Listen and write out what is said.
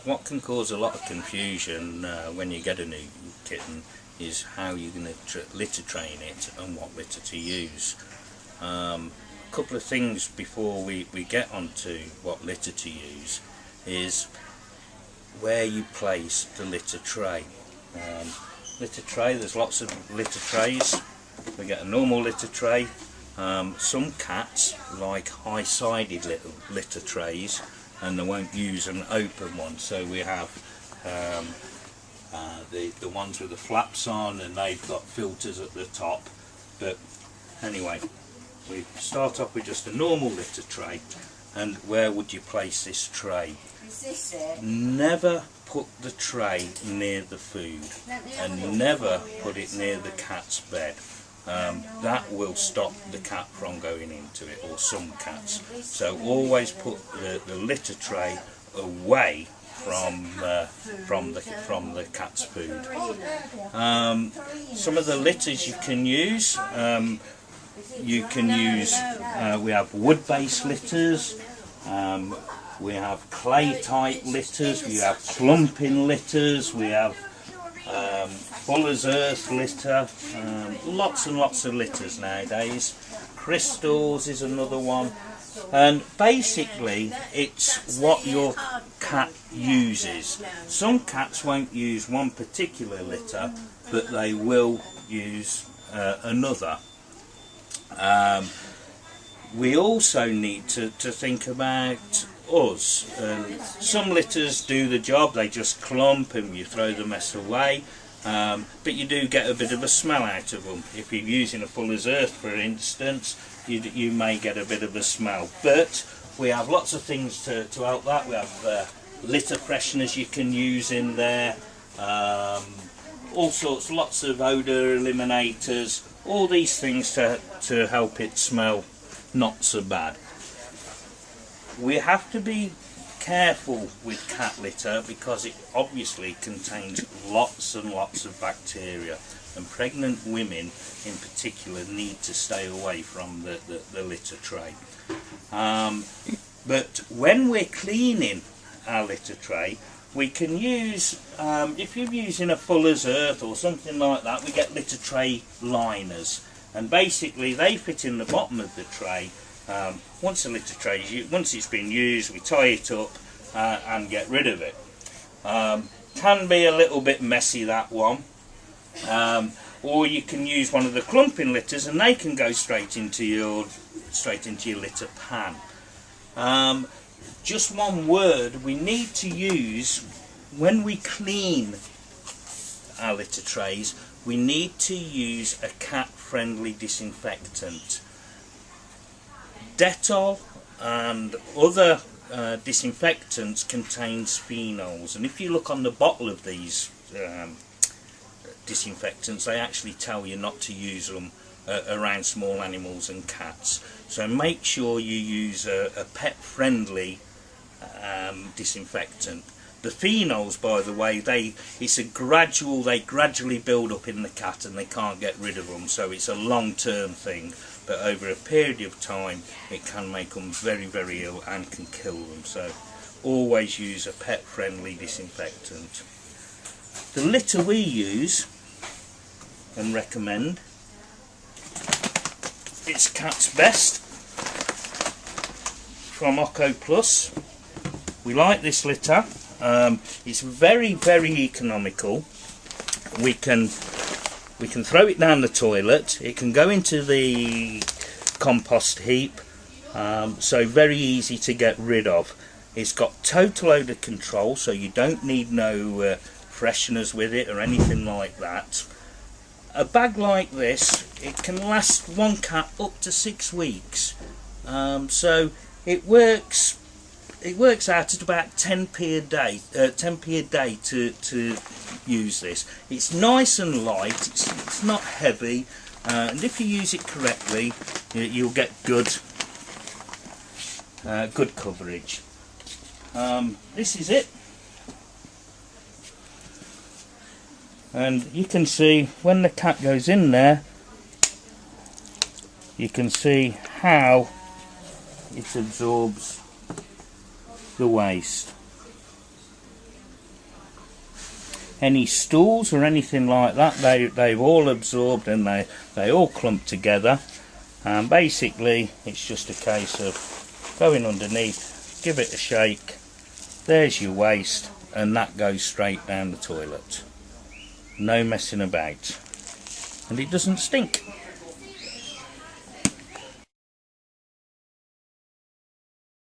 what can cause a lot of confusion when you get a new kitten is how you're going to litter train it and what litter to use. A couple of things before we get onto what litter to use is where you place the litter tray. Litter tray, there's lots of litter trays. We get a normal litter tray. Some cats like high-sided little litter trays, and they won't use an open one, so we have the ones with the flaps on, and they've got filters at the top. But anyway, we start off with just a normal litter tray. And where would you place this tray? Is this it? Never put the tray near the food, and never put it near the cat's bed. That will stop the cat from going into it, or some cats. So always put the litter tray away from the cat's food. Some of the litters you can use. We have wood-based litters, we have clay-type litters, we have clumping litters, we have fuller's earth litter, lots and lots of litters nowadays. Crystals is another one, and basically it's what your cat uses. Some cats won't use one particular litter, but they will use another. We also need to think about us. Some litters do the job, they just clump and you throw the mess away, but you do get a bit of a smell out of them. If you're using a fuller's earth, for instance, you may get a bit of a smell. But we have lots of things to help that. We have litter fresheners you can use in there, all sorts, lots of odour eliminators, all these things to help it smell not so bad. We have to be careful with cat litter because it obviously contains lots and lots of bacteria, and pregnant women in particular need to stay away from the litter tray. But when we're cleaning our litter tray, we can use, if you're using a fuller's earth or something like that, we get litter tray liners, and basically they fit in the bottom of the tray. Once the litter tray, once it's been used, we tie it up and get rid of it. Can be a little bit messy, that one. Or you can use one of the clumping litters, and they can go straight into your litter pan. Just one word we need to use when we clean our litter trays, we need to use a cat-friendly disinfectant. Dettol and other disinfectants contains phenols, and if you look on the bottle of these disinfectants, they actually tell you not to use them around small animals and cats. So make sure you use a pet-friendly disinfectant. The phenols, by the way, they gradually build up in the cat and they can't get rid of them, so it's a long-term thing, but over a period of time it can make them very, very ill and can kill them. So always use a pet-friendly disinfectant. The litter we use and recommend, it's Cat's Best from Occo Plus. We like this litter. It's very, very economical. We can throw it down the toilet. It can go into the compost heap. So very easy to get rid of. It's got total odour control, so you don't need no fresheners with it or anything like that. A bag like this, it can last one cat up to 6 weeks. So it works out at about 10p a day to use this. It's nice and light, it's not heavy, and if you use it correctly, you'll get good coverage. This is it, and you can see when the cat goes in there, you can see how it absorbs the waste. any stools or anything like that. They've all absorbed and they all clump together, and basically it's just a case of going underneath, give it a shake, there's your waste, and that goes straight down the toilet. No messing about, and it doesn't stink.